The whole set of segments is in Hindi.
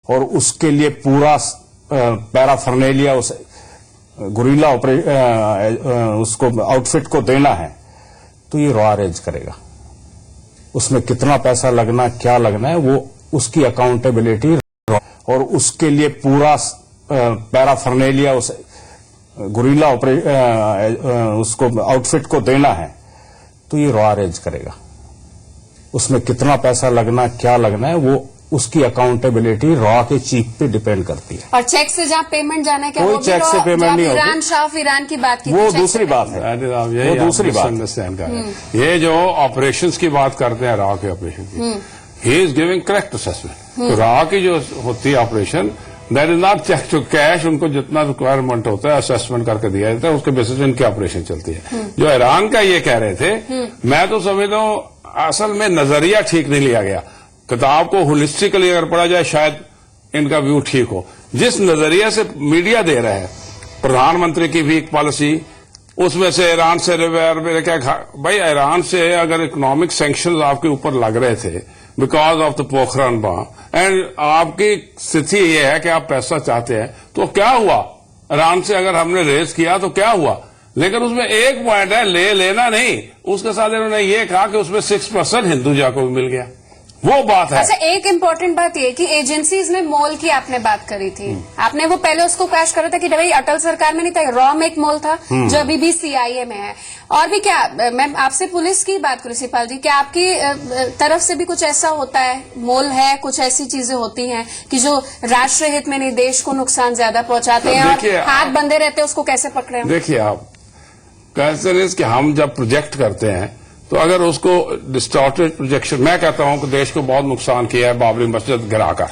और उसके लिए पूरा पैराफर्नेलिया उस गुरिल्ला उसको आउटफिट को देना है, तो ये रॉ अरेंज करेगा। उसमें कितना पैसा लगना, क्या लगना है, वो उसकी अकाउंटेबिलिटी, और उसके लिए पूरा पैराफर्नेलिया उस गुरिल्ला उसको आउटफिट को देना है, तो ये रॉ अरेंज करेगा। उसमें कितना पैसा लगना, क्या लगना है, वो उसकी अकाउंटेबिलिटी रॉ के चीफ पे डिपेंड करती है। और चेक से जहाँ पेमेंट जाना है, क्या कोई चेक से पेमेंट नहीं होती। ईरान शाह ईरान की बात की, वो दूसरी बात है, वो दूसरी बात अंडरस्टैंड कर रहे हैं। ये जो ऑपरेशंस की बात करते हैं, रॉ के ऑपरेशन की, he is giving correct assessment. तो रॉ की जो होती है operation, that is not check to cash. उनको जितना रिक्वायरमेंट होता है असेसमेंट करके दिया जाता है, उसके बेसिस पे इनकी ऑपरेशन चलती है। जो ईरान का ये कह रहे थे, मैं तो समझता हूँ असल में नजरिया ठीक नहीं लिया गया। किताब को होलिस्टिकली अगर पढ़ा जाए शायद इनका व्यू ठीक हो। जिस नजरिए से मीडिया दे रहा है, प्रधानमंत्री की भी एक पॉलिसी, उसमें से ईरान से क्या भाई, ईरान से अगर इकोनॉमिक सैंक्शंस आपके ऊपर लग रहे थे because of the Pokhran bomb, and आपकी स्थिति ये है कि आप पैसा चाहते हैं, तो क्या हुआ? ईरान से अगर हमने रेज किया तो क्या हुआ? लेकिन उसमें एक पॉइंट है, लेना नहीं। उसके साथ इन्होंने ये कहा कि उसमें 6% हिंदुजा को भी मिल गया, वो बात है। अच्छा, एक इम्पोर्टेंट बात ये कि एजेंसीज में मोल की आपने बात करी थी, आपने वो पहले उसको क्रैश करा था कि भाई अटल सरकार में नहीं था, रॉ में एक मोल था जो अभी भी सीआईए में है। और भी क्या, मैं आपसे पुलिस की बात करूं सिपाल जी, क्या आपकी तरफ से भी कुछ ऐसा होता है, मोल है, कुछ ऐसी चीजें होती हैं कि जो राष्ट्र हित में नहीं, देश को नुकसान ज्यादा पहुंचाते हैं और हाथ बंधे रहते हैं, उसको कैसे पकड़े? देखिए, आप कैसे कि हम जब प्रोजेक्ट करते हैं तो अगर उसको डिस्टॉर्टेड प्रोजेक्शन, मैं कहता हूं कि देश को बहुत नुकसान किया है बाबरी मस्जिद गिराकर।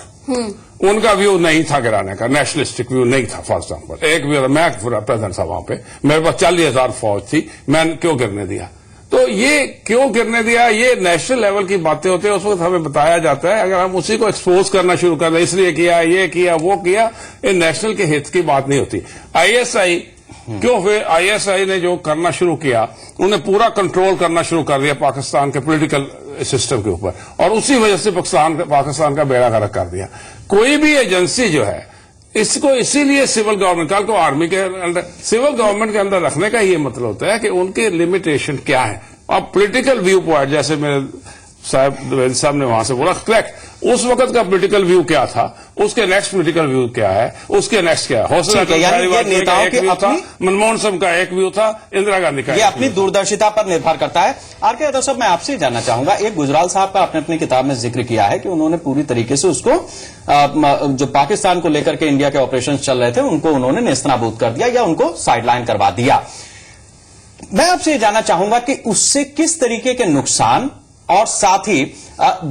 उनका व्यू नहीं था गिराने का, नेशनलिस्टिक व्यू नहीं था। फॉर एग्जाम्पल एक व्यू था, मैं पूरा प्रेजेंट था वहां पे, मेरे पास 40,000 फौज थी, मैंने क्यों गिरने दिया? तो ये क्यों गिरने दिया, ये नेशनल लेवल की बातें होती है। उस वक्त हमें बताया जाता है, अगर हम उसी को एक्सपोज करना शुरू कर दें, इसलिए किया, ये किया, वो किया, ये नेशनल के हित की बात नहीं होती। आईएसआई क्यों फिर आईएसआई ने जो करना शुरू किया, उन्हें पूरा कंट्रोल करना शुरू कर दिया पाकिस्तान के पॉलिटिकल सिस्टम के ऊपर, और उसी वजह से पाकिस्तान का बेड़ा गर्क कर दिया। कोई भी एजेंसी जो है, इसको इसीलिए सिविल गवर्नमेंट, कल को आर्मी के अंदर, सिविल गवर्नमेंट के अंदर रखने का ये मतलब होता है कि उनके लिमिटेशन क्या है। अब पॉलिटिकल व्यू पॉइंट, जैसे मेरे साहब ने वहां से बोला, करेक्ट, उस वक्त का पॉलिटिकल व्यू क्या था, उसके नेक्स्ट पॉलिटिकल व्यू क्या है, उसके नेक्स्ट क्या है। हौसला नेताओं के मनमोहन सिंह का एक व्यू था, इंदिरा गांधी का, ये अपनी दूरदर्शिता पर निर्भर करता है। आर.के. यादव साहब, मैं आपसे जानना चाहूंगा, एक गुजराल साहब का आपने अपनी किताब में जिक्र किया है कि उन्होंने पूरी तरीके से उसको जो पाकिस्तान को लेकर के इंडिया के ऑपरेशन चल रहे थे, उनको उन्होंने नेस्तनाबूद कर दिया या उनको साइडलाइन करवा दिया। मैं आपसे ये जानना चाहूंगा कि उससे किस तरीके के नुकसान, और साथ ही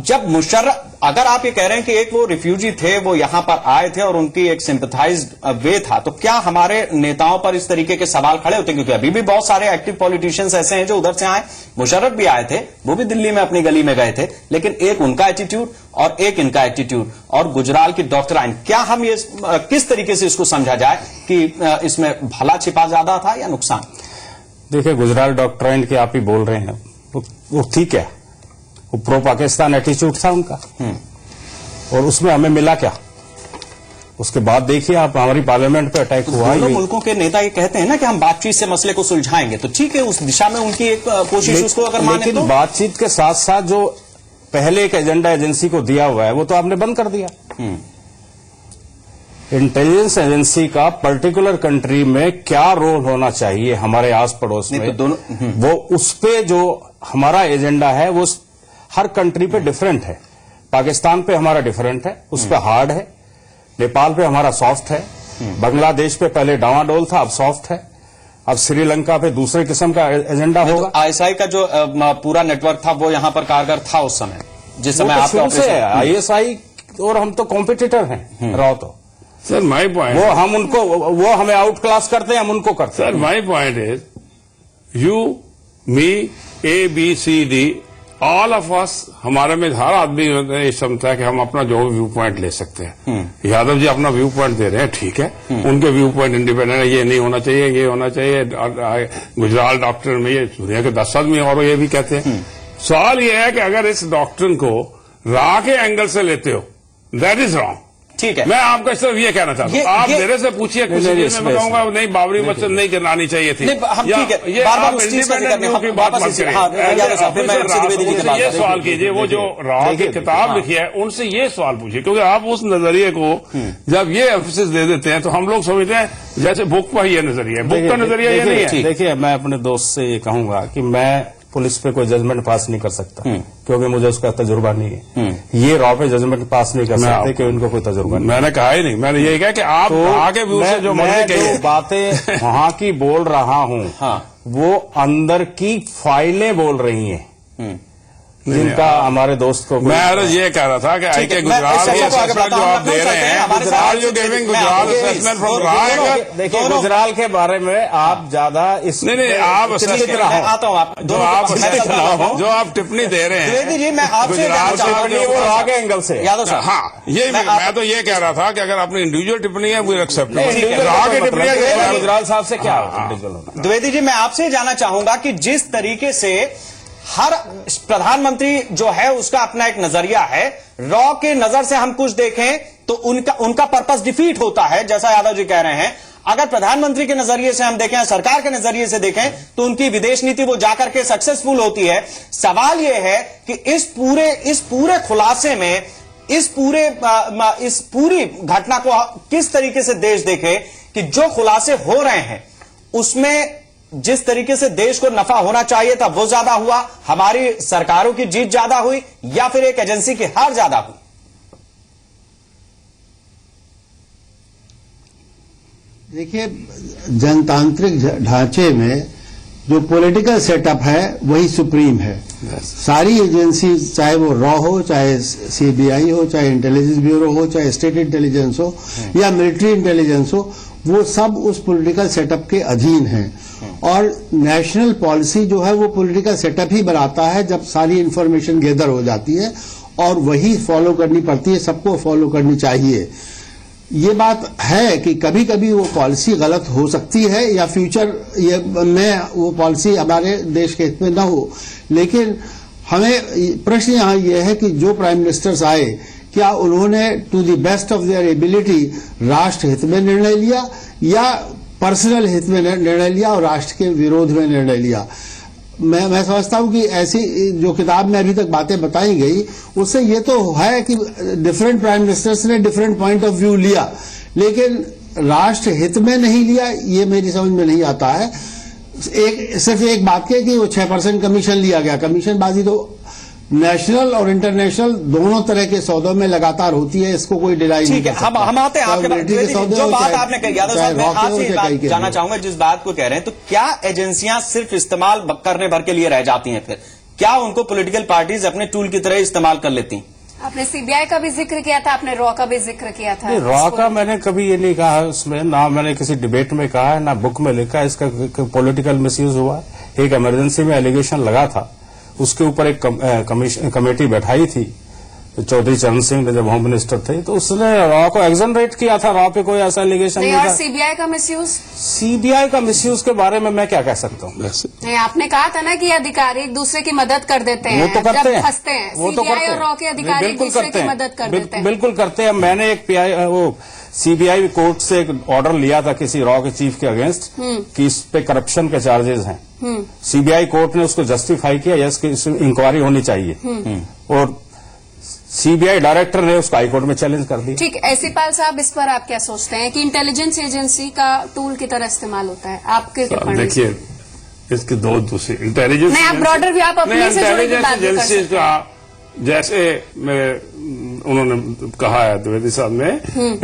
जब मुशर्रफ, अगर आप ये कह रहे हैं कि एक वो रिफ्यूजी थे, वो यहां पर आए थे और उनकी एक सिंपथाइज वे था, तो क्या हमारे नेताओं पर इस तरीके के सवाल खड़े होते? क्योंकि अभी भी बहुत सारे एक्टिव पॉलिटिशियंस ऐसे हैं जो उधर से आए, मुशर्रफ भी आए थे, वो भी दिल्ली में अपनी गली में गए थे, लेकिन एक उनका एटीट्यूड और एक इनका एटीट्यूड, और गुजराल की डॉक्ट्राइन, क्या हम ये किस तरीके से इसको समझा जाए कि इसमें भला छिपा ज्यादा था या नुकसान? देखिए, गुजराल डॉक्ट्राइन की आप ही बोल रहे हैं, वो ठीक है, वो प्रो पाकिस्तान एटीट्यूड था उनका, और उसमें हमें मिला क्या? उसके बाद देखिए आप, हमारी पार्लियामेंट पे अटैक हुआ। दोनों मुल्कों के नेता ये कहते हैं ना कि हम बातचीत से मसले को सुलझाएंगे, तो ठीक है, उस दिशा में उनकी एक कोशिश, उसको अगर माने तो। लेकिन बातचीत के साथ साथ जो पहले एक एजेंडा एजेंसी को दिया हुआ है, वो तो आपने बंद कर दिया। इंटेलिजेंस एजेंसी का पर्टिकुलर कंट्री में क्या रोल होना चाहिए हमारे आस पड़ोस में, तो दोनों वो उस पे जो हमारा एजेंडा है वो हर कंट्री पे डिफरेंट है। पाकिस्तान पे हमारा डिफरेंट है, उस पे हार्ड है। नेपाल पे हमारा सॉफ्ट है। बांग्लादेश पे पहले डावाडोल था, अब सॉफ्ट है। अब श्रीलंका पे दूसरे किस्म का एजेंडा होगा। तो आईएसआई का जो पूरा नेटवर्क था वो यहां पर कारगर था उस समय, जिस समय आप शुरू से आईएसआई, और हम तो कॉम्पिटिटर हैं रहो तो। सर माई पॉइंट, वो हमें आउट क्लास करते हैं, हम उनको करते हैं। Sir my point is, you me A B C D, all of us, हमारे में हर आदमी ये समझता है कि हम अपना जो व्यू पॉइंट ले सकते हैं। यादव जी अपना व्यू पॉइंट दे रहे हैं, ठीक है, उनके व्यू पॉइंट इंडिपेंडेंट है, ये नहीं होना चाहिए, ये होना चाहिए। गुजराल डॉक्टर में ये दुनिया के 10 आदमी और ये भी कहते हैं। सवाल ये है कि अगर इस डॉक्टर को रॉ के एंगल से लेते हो, दैट इज रॉन्ग। ठीक है, मैं आपका सिर्फ ये कहना चाहता हूँ, आप मेरे से पूछिए कुछ चीज में मैं कहूंगा नहीं बाबरी मस्जिद नहीं गिरानी चाहिए थी। हम ठीक है, ये बार-बार आप उस चीज का जिक्र इंडिपेंडेंट की बात मत करिए। ये सवाल कीजिए, वो जो रॉ की किताब लिखी है उनसे ये सवाल पूछिए, क्योंकि आप उस नजरिए को जब ये एम्फेसिस दे देते हैं तो हम लोग समझते हैं जैसे बुक का ये नजरिया है, बुक का नजरिया ये नहीं है। देखिए, मैं अपने दोस्त से ये कहूंगा कि मैं पुलिस पे कोई जजमेंट पास नहीं कर सकता, क्योंकि मुझे उसका तजुर्बा नहीं है। ये रॉ पे जजमेंट पास नहीं कर सकते कि उनको कोई तजुर्बा नहीं। मैंने कहा ही नहीं, मैंने यही कहा कि आप आगे भी उससे जो मर्जी कहिए। जो बातें वहां की बोल रहा हूं, वो अंदर की फाइलें बोल रही हैं, जिनका हमारे दोस्त को मैं ये कह रहा था कि आई के गुजरात की असेसमेंट जो आप दे रहे हैं, are you giving Gujarat assessment from राय? देखिए, गुजरात के बारे में आप ज्यादा इस नहीं आप आता हूँ, जो आप टिप्पणी दे रहे हैं द्विवेदी जी, मैं आपसे वो रॉ के एंगल से। यादव साहब, हाँ, ये मैं तो ये कह रहा था कि अगर अपनी इंडिविजुअल टिप्पणी है वो एक्सेप्ट रॉ की टिप्पणी गुजराल साहब से क्या द्विवेदी जी, मैं आपसे जानना चाहूंगा कि जिस तरीके से हर प्रधानमंत्री जो है उसका अपना एक नजरिया है, रॉ के नजर से हम कुछ देखें तो उनका पर्पस डिफीट होता है, जैसा यादव जी कह रहे हैं। अगर प्रधानमंत्री के नजरिए से हम देखें, सरकार के नजरिए से देखें, तो उनकी विदेश नीति वो जाकर के सक्सेसफुल होती है। सवाल यह है कि इस पूरे खुलासे में, इस पूरी घटना को किस तरीके से देश देखे कि जो खुलासे हो रहे हैं उसमें जिस तरीके से देश को नफा होना चाहिए था वो ज्यादा हुआ, हमारी सरकारों की जीत ज्यादा हुई, या फिर एक एजेंसी की हार ज्यादा हुई? देखिए, जनतांत्रिक ढांचे में जो पॉलिटिकल सेटअप है वही सुप्रीम है। सारी एजेंसी, चाहे वो रॉ हो, चाहे सीबीआई हो, चाहे इंटेलिजेंस ब्यूरो हो, चाहे स्टेट इंटेलिजेंस हो या मिलिट्री इंटेलिजेंस हो, वो सब उस पॉलिटिकल सेटअप के अधीन हैं। और नेशनल पॉलिसी जो है वो पॉलिटिकल सेटअप ही बनाता है, जब सारी इंफॉर्मेशन गैदर हो जाती है, और वही फॉलो करनी पड़ती है, सबको फॉलो करनी चाहिए। ये बात है कि कभी कभी वो पॉलिसी गलत हो सकती है, या फ्यूचर में वो पॉलिसी हमारे देश के हित में न हो, लेकिन हमें प्रश्न यहाँ ये है कि जो प्राइम मिनिस्टर्स आए, क्या उन्होंने to the best of their ability राष्ट्र हित में निर्णय लिया या पर्सनल हित में निर्णय लिया और राष्ट्र के विरोध में निर्णय लिया? मैं समझता हूं कि ऐसी जो किताब में अभी तक बातें बताई गई, उससे ये तो है कि डिफरेंट प्राइम मिनिस्टर्स ने डिफरेंट पॉइंट ऑफ व्यू लिया, लेकिन राष्ट्र हित में नहीं लिया, ये मेरी समझ में नहीं आता है। सिर्फ एक बात है कि वो 6% कमीशन लिया गया। कमीशनबाजी तो नेशनल और इंटरनेशनल दोनों तरह के सौदों में लगातार होती है, इसको कोई डिनाई नहीं कर सकता। हम आते हैं आपके जो बात आपने कही, यादव साहब, मैं आपसे जानना चाहूंगा जिस बात को कह रहे हैं, तो क्या एजेंसियां सिर्फ इस्तेमाल करने भर के लिए रह जाती हैं? फिर क्या उनको पॉलिटिकल पार्टीज अपने टूल की तरह इस्तेमाल कर लेती? आपने सीबीआई का भी जिक्र किया था, आपने रॉ का भी जिक्र किया था। रॉ का मैंने कभी ये नहीं कहा उसमें, ना मैंने किसी डिबेट में कहा है, ना बुक में लिखा है इसका पॉलिटिकल मिसयूज हुआ। एक इमरजेंसी में एलिगेशन लगा था, उसके ऊपर एक कमेटी बैठाई थी चौधरी चरण सिंह ने, जब होम मिनिस्टर थे, तो उसने रॉ को एक्सनरेट किया था। रॉ पे कोई ऐसा एलिगेशन नहीं था। सीबीआई का मिसयूज? सीबीआई का मिसयूज के बारे में मैं क्या कह सकता हूँ? नहीं, आपने कहा था ना कि अधिकारी एक दूसरे की मदद कर देते हैं, वो तो करते हैं, फंसते हैं। वो तो करते हैं, और रॉ के अधिकारी एक दूसरे की मदद कर देते हैं। बिल्कुल करते हैं। मैंने एक सीबीआई कोर्ट से एक ऑर्डर लिया था किसी रॉ के चीफ के अगेंस्ट कि इस पे करप्शन के चार्जेस हैं। सीबीआई कोर्ट ने उसको जस्टिफाई किया, यस कि इंक्वायरी होनी चाहिए, और सीबीआई डायरेक्टर ने उसको हाईकोर्ट में चैलेंज कर दिया। ठीक, एसी पाल साहब, इस पर आप क्या सोचते हैं कि इंटेलिजेंस एजेंसी का टूल की तरह इस्तेमाल होता है? आपके देखिए, इसके दो दूसरे इंटेलिजेंस नहीं, आप ब्रॉडर व्यू, आप अपने से जुड़ी हुई बात कर सकते हैं। का जैसे उन्होंने कहा है द्विवेदी साहब ने,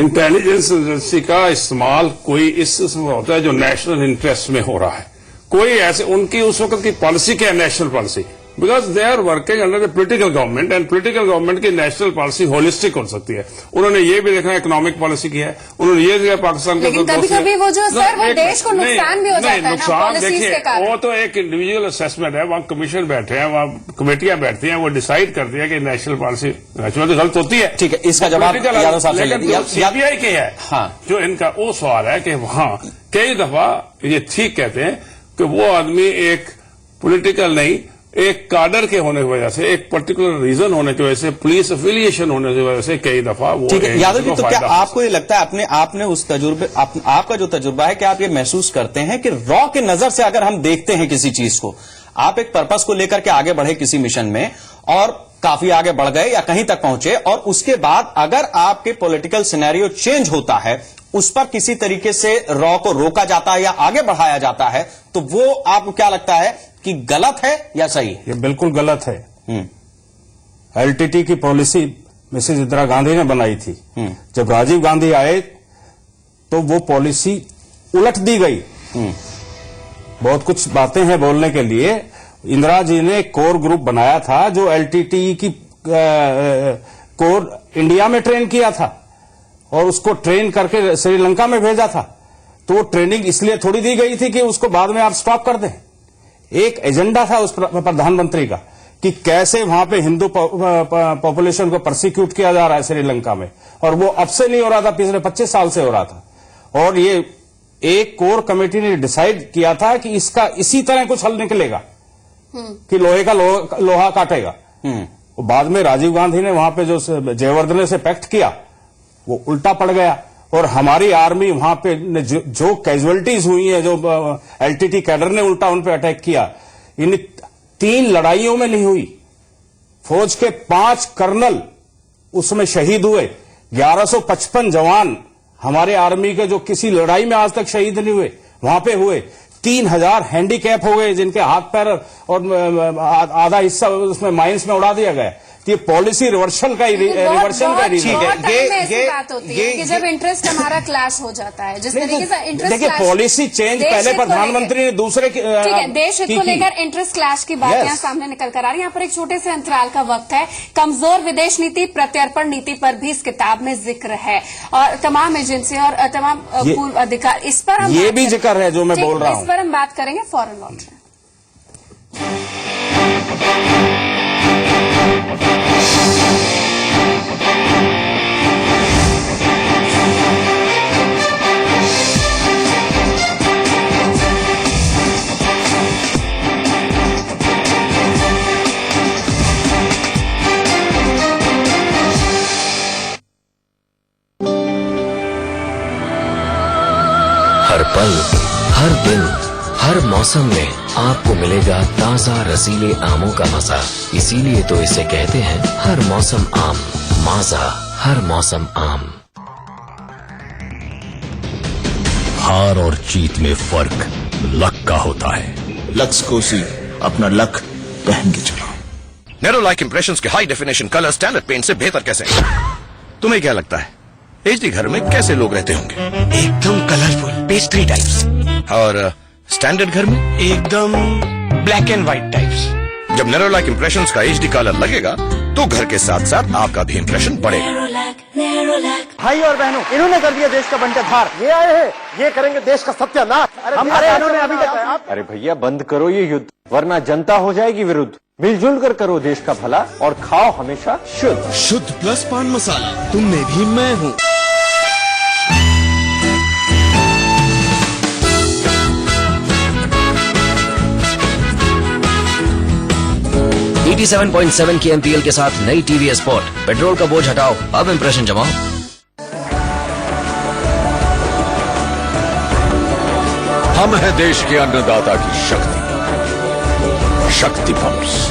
इंटेलिजेंस एजेंसी का इस्तेमाल कोई इसमें होता है जो नेशनल इंटरेस्ट में हो रहा है। कोई ऐसे उनकी उस वक्त की पॉलिसी क्या है, national policy, because they are working under the political government, and political government की नेशनल पॉलिसी होलिस्टिक हो सकती है। उन्होंने ये भी देखा इकोनॉमिक पॉलिसी की है, उन्होंने ये देखा पाकिस्तान के, लेकिन कभी कभी वो जो सर वो देश को नुकसान भी हो जाता है ना, नुकसान देखिए, वो तो एक इंडिविजुअल असेसमेंट है। वहाँ कमीशन बैठे हैं, वहाँ कमेटियां बैठती हैं, वो डिसाइड करती है कि नेशनल पॉलिसी नेचुरली गलत होती है। ठीक है, इसका जवाब यादव साहब से लेंगे। सीबीआई के है, जो इनका वो सवाल है कि वहाँ कई दफा ये ठीक कहते हैं कि वो आदमी एक पॉलिटिकल नहीं, एक काडर के होने की वजह से, एक पर्टिकुलर रीजन होने की वजह से, पुलिस एफिलिएशन होने की वजह से कई दफा वो ठीक है यादव जी, को तो क्या फायदा आपको ये लगता है आपने उस तजुर्बे आपका जो तजुर्बा है, क्या आप ये महसूस करते हैं कि रॉ के नजर से अगर हम देखते हैं किसी चीज को, आप एक पर्पस को लेकर के आगे बढ़े किसी मिशन में और काफी आगे बढ़ गए या कहीं तक पहुंचे, और उसके बाद अगर आपके पॉलिटिकल सिनेरियो चेंज होता है, उस पर किसी तरीके से रॉ को रोका जाता है या आगे बढ़ाया जाता है, तो वो आपको क्या लगता है कि गलत है या सही है? ये बिल्कुल गलत है। एलटीटी की पॉलिसी मिसेज इंदिरा गांधी ने बनाई थी। जब राजीव गांधी आए तो वो पॉलिसी उलट दी गई। बहुत कुछ बातें हैं बोलने के लिए। इंदिरा जी ने एक कोर ग्रुप बनाया था जो एलटीटी की कोर इंडिया में ट्रेन किया था और उसको ट्रेन करके श्रीलंका में भेजा था। तो वो ट्रेनिंग इसलिए थोड़ी दी गई थी कि उसको बाद में आप स्टॉप कर दें। एक एजेंडा था उस प्रधानमंत्री का कि कैसे वहां पे हिंदू पॉपुलेशन को परसिक्यूट किया जा रहा है श्रीलंका में, और वो अब से नहीं हो रहा था, पिछले 25 साल से हो रहा था। और ये एक कोर कमेटी ने डिसाइड किया था कि इसका इसी तरह कुछ हल निकलेगा कि लोहे का लोहा काटेगा। बाद में राजीव गांधी ने वहां पे जो जयवर्धने से पैक्ट किया वो उल्टा पड़ गया, और हमारी आर्मी वहां पे जो कैजुअलिटीज हुई है, जो एलटीटी कैडर ने उल्टा उन पे अटैक किया, इन 3 लड़ाइयों में नहीं हुई। फौज के 5 कर्नल उसमें शहीद हुए, 1155 जवान हमारे आर्मी के जो किसी लड़ाई में आज तक शहीद नहीं हुए वहां पे हुए। 3000 हैंडीकैप हो गए जिनके हाथ पैर और आधा हिस्सा उसमें माइंस में उड़ा दिया गया। ये पॉलिसी रिवर्सल का रीजन है। ये बात होती है कि जब इंटरेस्ट हमारा क्लैश हो जाता है, जिस तरीके से इंटरेस्ट देखिए पॉलिसी चेंज पहले प्रधानमंत्री ने दूसरे ठीक है, देश हित को लेकर इंटरेस्ट क्लैश की बात यहाँ सामने निकल कर आ रही है। यहाँ पर एक छोटे से अंतराल का वक्त है। कमजोर विदेश नीति, प्रत्यर्पण नीति पर भी इस किताब में जिक्र है, और तमाम एजेंसी और तमाम पूर्व अधिकार, इस पर हम ये भी जिक्र है जो मैं बोल रहा हूँ। इस पर हम बात करेंगे फौरन लौट रहे। हर पल, हर दिन, हर मौसम में आपको मिलेगा ताजा रसीले आमों का मजा। इसीलिए तो इसे कहते हैं हर मौसम आम। माजा, हर मौसम आम। हार और जीत में फर्क लक का होता है। लक्स कोसी अपना लक पहन के चलो। नेरोलाइक इंप्रेशंस के high definition colour standard paint से बेहतर कैसे? तुम्हें क्या लगता है एचडी घर में कैसे लोग रहते होंगे? एकदम कलरफुल पेस्ट्री टाइप्स। और स्टैंडर्ड घर में एकदम ब्लैक एंड व्हाइट टाइप्स। जब नेरोलाइक इंप्रेशंस का एचडी कलर लगेगा तो घर के साथ साथ आपका भी इंप्रेशन बढ़ेगा। भाई और बहनों, इन्होंने कर दिया देश का बंटवारा। ये आए हैं, ये करेंगे देश का सत्यानाश। हमारे इन्होंने अभी तक। अरे भैया बंद करो ये युद्ध, वरना जनता हो जाएगी विरुद्ध। मिलजुल कर करो देश का भला और खाओ हमेशा शुद्ध। शुद्ध प्लस पान मसाला, तुम में भी मैं हूँ। टी 7.7 की MPL के साथ नई टीवीएस स्पोर्ट। पेट्रोल का बोझ हटाओ, अब इंप्रेशन जमाओ। हम है देश के अन्नदाता की शक्ति, शक्ति पंप्स।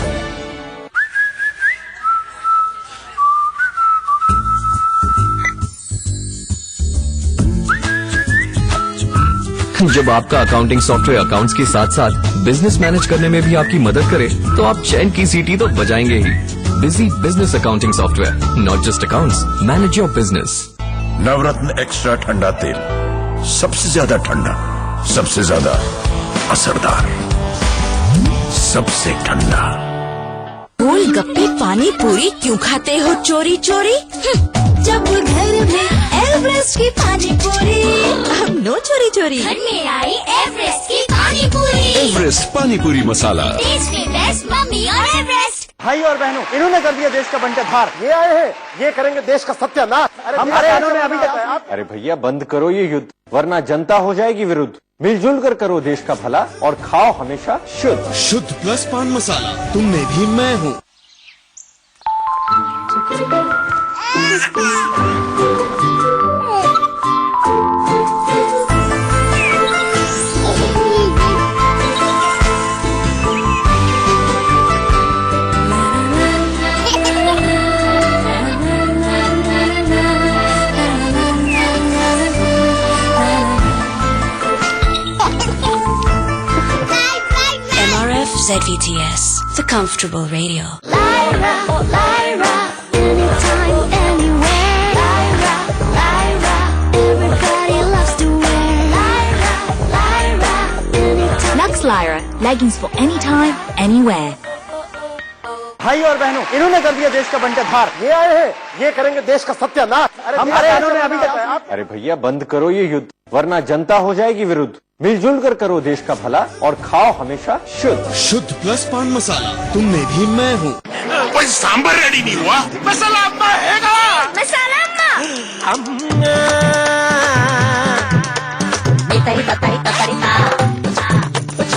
जब आपका अकाउंटिंग सॉफ्टवेयर अकाउंट्स के साथ साथ बिजनेस मैनेज करने में भी आपकी मदद करे, तो आप चैन की सीटी तो बजाएंगे ही। Busy business accounting software, not just accounts, manage your business. Navratna extra ठंडा तेल, सबसे ज्यादा ठंडा, सबसे ज्यादा असरदार, सबसे ठंडा। गोलगप्पे पानी पूरी क्यों खाते हो चोरी चोरी? जब घर में एवरेस्ट की पानी पूरी, अब नो चोरी चोरी। घर में आई एवरेस्ट की पानी पूरी। एवरेस्ट पानी पूरी मसाला। टेस्ट में बेस्ट मम्मी और एवरेस्ट। भाई और बहनों, इन्होंने कर दिया देश का बंटवारा। ये आए हैं, ये करेंगे देश का सत्यानाश। हमारे इन्होंने अभी तक। अरे भैया बंद करो ये युद्ध, वरना जनता हो जाएगी विरुद्ध। मिलजुल कर करो देश का भला और खाओ हमेशा शुद्ध। शुद्ध प्लस पान मसाला, तुम में भी मैं हूँ। ZVTS, the comfortable radio. Lyra, Lyra, anytime, anywhere. Lyra, Lyra, everybody loves to wear. Lyra, Lyra, anytime. Lux Lyra, leggings for anytime, anywhere. भाई और बहनों, इन्होंने कर दिया देश का बंटाधार। ये आए हैं, ये करेंगे देश का सत्यानाश। हमारे इन्होंने अभी तक। अरे भैया बंद करो ये युद्ध, वरना जनता हो जाएगी विरुद्ध। मिलजुल कर करो देश का भला और खाओ हमेशा शुद्ध। शुद्ध प्लस पान मसाला, तुम में भी मैं हूँ। कोई सांबर रेडी नहीं हुआ, मसाला अम्मा हैगा। मसाला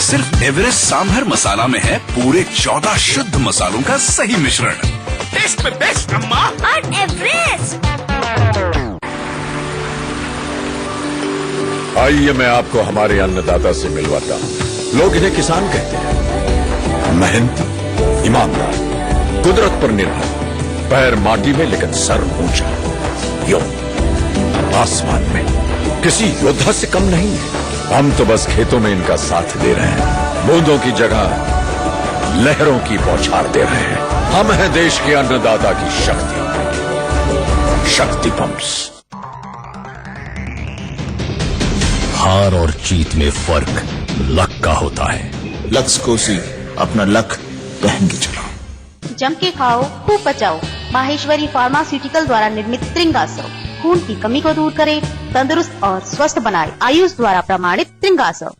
सिर्फ एवरेस्ट सांभर मसाला में है पूरे 14 शुद्ध मसालों का सही मिश्रण। टेस्ट में बेस्ट अम्मा और एवरेस्ट। आइए मैं आपको हमारे अन्नदाता से मिलवाता हूँ। लोग इन्हें किसान कहते हैं, मेहनती, ईमानदार, कुदरत पर निर्भर, पैर माटी में लेकिन सर ऊंचा, यो आसमान में, किसी योद्धा से कम नहीं है। हम तो बस खेतों में इनका साथ दे रहे हैं, बूंदों की जगह लहरों की बौछार दे रहे हैं। हम हैं देश के अन्नदाता की शक्ति, शक्ति पंप्स। हार और जीत में फर्क लक का होता है। लक्स कोसी, अपना लक पहन के चलाओ। जम के खाओ, खूब बचाओ। माहेश्वरी फार्मास्यूटिकल द्वारा निर्मित त्रिंगासव खून की कमी को दूर करे, तंदुरुस्त और स्वस्थ बनाए। आयुष द्वारा प्रमाणित त्रिंगासव।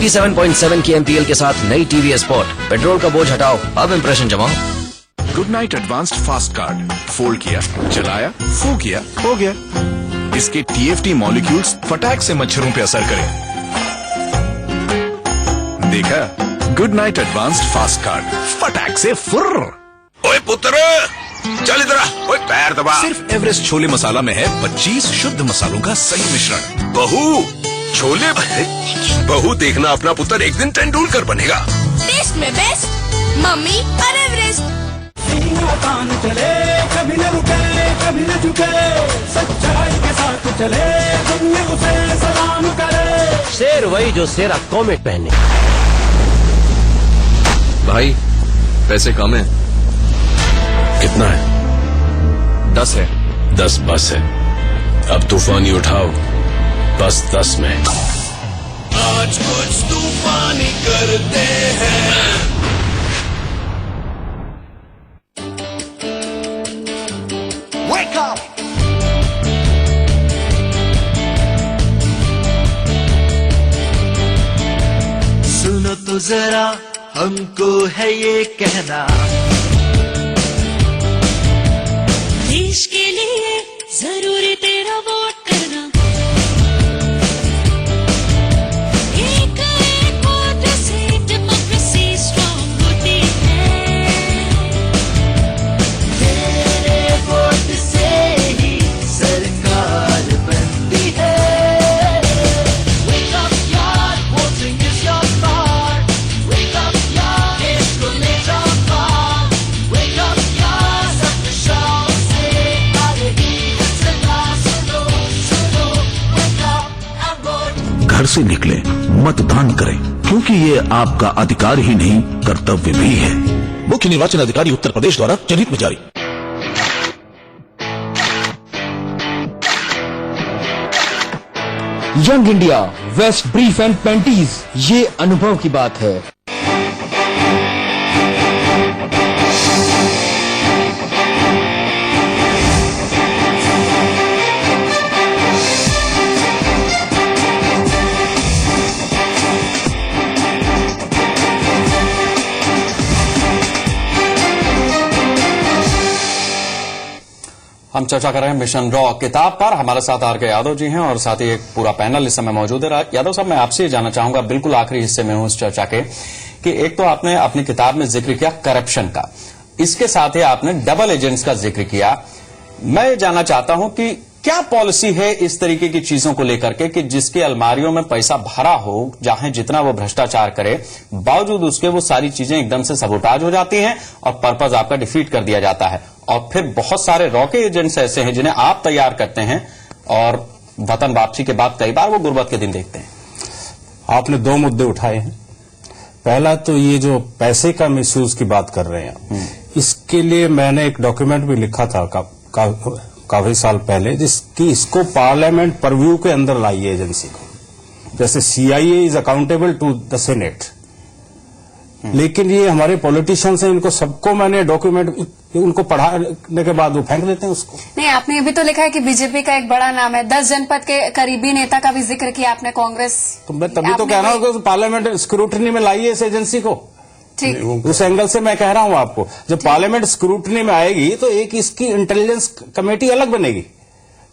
.7 की MPL के साथ नई TVS स्पोर्ट। पेट्रोल का बोझ हटाओ, अब इंप्रेशन जमाओ। Good night advanced fast card. Fold किया, चलाया, फू किया, हो गया। इसके TFT मॉलिक्यूल्स फटाक से मच्छरों पे असर करें। देखा, good night advanced fast card, फटाक से फुर्र। ओए पुत्र, चल इधर आ। ओए पैर दबा। सिर्फ एवरेस्ट छोले मसाला में है 25 शुद्ध मसालों का सही मिश्रण। बहू छोले बहू देखना, अपना पुत्र एक दिन तेंदुलकर बनेगा। टेस्ट में बेस्ट, मम्मी और एवरेस्ट। चले कभी न रुके, कभी न झुके, सच्चाई के साथ चले, दुनिया उसे सलाम करे। शेर वही जो शेरा कॉमेट पहने। भाई पैसे कम है। कितना है? 10 है। 10 बस है। अब तूफानी उठाओ, बस 10 में। आज कुछ तूफानी करते हैं। Wake up! सुनो तो जरा, हमको है ये कहना, देश के लिए जरूरी तेरा वोट करना। एक एक वोट से डेमोक्रेसी स्ट्रॉन्ग होती है। तेरे वोट से ही सरकार बनती है। Wake up यार, voting is your part. Wake up यार, देश को ले जाओ पार। Wake up यार, सबके शौक से आ रही है सदा। सुनो सुनो, wake up and vote। घर से निकले, मतदान करें, क्योंकि ये आपका अधिकार ही नहीं कर्तव्य भी है। मुख्य निर्वाचन अधिकारी उत्तर प्रदेश द्वारा जनहित में जारी। Young India, west brief and panties, ये अनुभव की बात है। हम चर्चा कर रहे हैं मिशन रॉ किताब पर। हमारे साथ आर के यादव जी हैं और साथ ही एक पूरा पैनल इस समय मौजूद है। यादव साहब, मैं आपसे जानना चाहूंगा, बिल्कुल आखिरी हिस्से में हूं इस चर्चा के, कि एक तो आपने अपनी किताब में जिक्र किया करप्शन का, इसके साथ ही आपने डबल एजेंट्स का जिक्र किया। मैं ये जानना चाहता हूं कि क्या पॉलिसी है इस तरीके की चीजों को लेकर के कि जिसके अलमारियों में पैसा भरा हो, जहां जितना वो भ्रष्टाचार करे, बावजूद उसके वो सारी चीजें एकदम से सबोटाज हो जाती हैं और पर्पज आपका डिफीट कर दिया जाता है। और फिर बहुत सारे रॉके एजेंट्स ऐसे हैं जिन्हें आप तैयार करते हैं और वतन वापसी के बाद कई बार वो गुर्बत के दिन देखते हैं। आपने दो मुद्दे उठाए हैं। पहला तो ये जो पैसे का मिसयूज की बात कर रहे हैं, इसके लिए मैंने एक डॉक्यूमेंट भी लिखा था काफी साल पहले, जिसकी इसको पार्लियामेंट परव्यू के अंदर लाई है एजेंसी को। जैसे CIA is accountable to the senate, लेकिन ये हमारे पॉलिटिशियंस हैं, इनको सबको मैंने डॉक्यूमेंट उनको पढ़ाने के बाद वो फेंक देते हैं उसको। नहीं, आपने ये भी तो लिखा है कि बीजेपी का एक बड़ा नाम है, 10 जनपद के करीबी नेता का भी जिक्र किया आपने, कांग्रेस। तो मैं तभी तो कह रहा हूँ कि पार्लियामेंट स्क्रूटनी में लाइए इस एजेंसी को। ठीक, उस एंगल से मैं कह रहा हूं आपको, जब पार्लियामेंट स्क्रूटनी में आएगी तो एक इसकी इंटेलिजेंस कमेटी अलग बनेगी।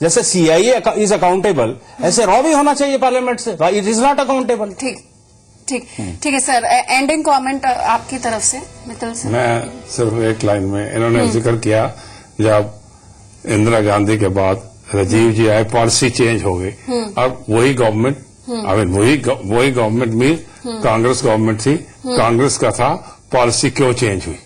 जैसे सीआईए इज अकाउंटेबल, ऐसे रॉ भी होना चाहिए पार्लियामेंट से, इट इज नॉट अकाउंटेबल। ठीक है सर, एंडिंग कमेंट आपकी तरफ से मित्तल से। मैं सिर्फ एक लाइन में, इन्होंने जिक्र किया जब इंदिरा गांधी के बाद राजीव जी आए, पॉलिसी चेंज हो गई। अब वही गवर्नमेंट, वही गवर्नमेंट में कांग्रेस गवर्नमेंट थी, कांग्रेस का था, पॉलिसी क्यों चेंज हुई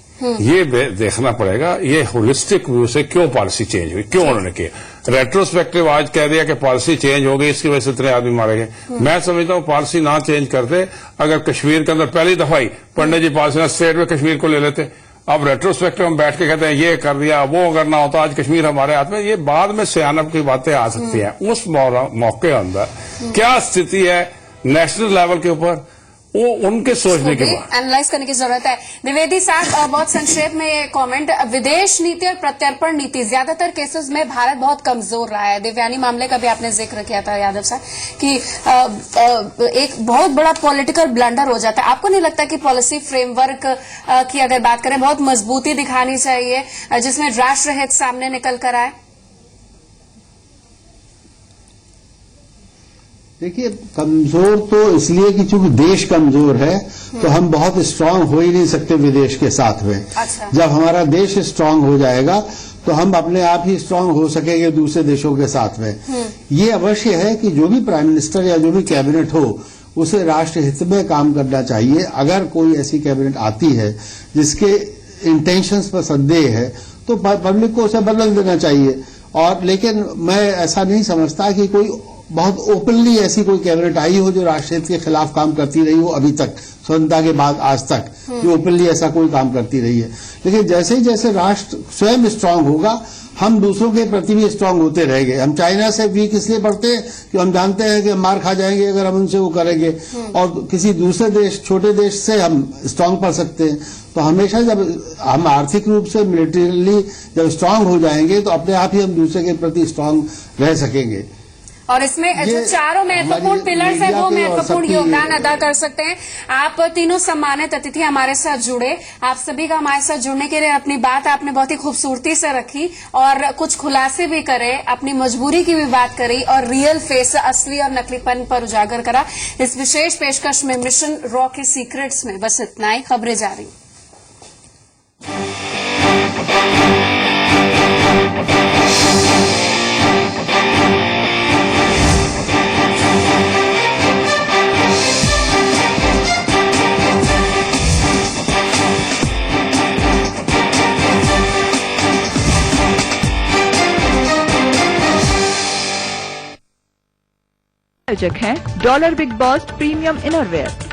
ये देखना पड़ेगा। ये होलिस्टिक व्यू से क्यों पॉलिसी चेंज हुई, क्यों उन्होंने किया। रेट्रोस्पेक्टिव आज कह दिया कि पॉलिसी चेंज हो गई, इसकी वजह से इतने आदमी मारे गए। मैं समझता हूँ पॉलिसी ना चेंज करते, अगर कश्मीर के अंदर पहली दफा ही पंडित जी पॉलिसी ना स्टेट में कश्मीर को ले लेते। अब रेट्रोस्पेक्टिव हम बैठ के कहते हैं ये कर दिया, वो करना होता, आज कश्मीर हमारे हाथ में। ये बाद में सियानप की बातें आ सकती हैं। उस मौके अंदर क्या स्थिति है नेशनल लेवल के ऊपर, वो उनके सोचने के बाद एनालाइज करने की जरूरत है। द्विवेदी साहब, बहुत संक्षेप में ये कमेंट, विदेश नीति और प्रत्यर्पण नीति, ज्यादातर केसेस में भारत बहुत कमजोर रहा है। देवयानी मामले का भी आपने जिक्र किया था यादव साहब कि एक बहुत बड़ा पॉलिटिकल ब्लंडर हो जाता है। आपको नहीं लगता कि पॉलिसी फ्रेमवर्क की अगर बात करें, बहुत मजबूती दिखानी चाहिए जिसमें राष्ट्र हित सामने निकल कर आए? देखिए, कमजोर तो इसलिए कि चूंकि देश कमजोर है तो हम बहुत स्ट्रांग हो ही नहीं सकते विदेश के साथ में। अच्छा। जब हमारा देश स्ट्रांग हो जाएगा तो हम अपने आप ही स्ट्रांग हो सकेंगे दूसरे देशों के साथ में। ये अवश्य है कि जो भी प्राइम मिनिस्टर या जो भी कैबिनेट हो उसे राष्ट्र हित में काम करना चाहिए। अगर कोई ऐसी कैबिनेट आती है जिसके इंटेंशंस पर संदेह है तो पब्लिक को उसे बदल देना चाहिए। और लेकिन मैं ऐसा नहीं समझता कि कोई बहुत ओपनली ऐसी कोई कैबिनेट आई हो जो राष्ट्रहित के खिलाफ काम करती रही हो अभी तक, स्वतंत्रता के बाद आज तक जो ओपनली ऐसा कोई काम करती रही है। लेकिन जैसे ही जैसे राष्ट्र स्वयं स्ट्रांग होगा, हम दूसरों के प्रति भी स्ट्रांग होते रहेंगे। हम चाइना से वीक इसलिए पड़ते हैं कि हम जानते हैं कि हम मार खा जाएंगे अगर हम उनसे वो करेंगे, और किसी दूसरे देश, छोटे देश से हम स्ट्रांग पड़ सकते हैं। तो हमेशा जब हम आर्थिक रूप से, मिलिटरीली जब स्ट्रांग हो जाएंगे तो अपने आप ही हम दूसरे के प्रति स्ट्रांग रह सकेंगे। और इसमें जो चारों महत्वपूर्ण पिलर्स हैं वो महत्वपूर्ण योगदान अदा कर सकते हैं। आप तीनों सम्मानित अतिथि हमारे साथ जुड़े, आप सभी का हमारे साथ जुड़ने के लिए अपनी बात आपने बहुत ही खूबसूरती से रखी और कुछ खुलासे भी करे, अपनी मजबूरी की भी बात करी और रियल फेस, असली और नकलीपन पर उजागर करा। इस विशेष पेशकश में मिशन रॉ के सीक्रेट्स में बस इतना ही। खबरें जारी। आयोजक हैं dollar big boss premium innerwear.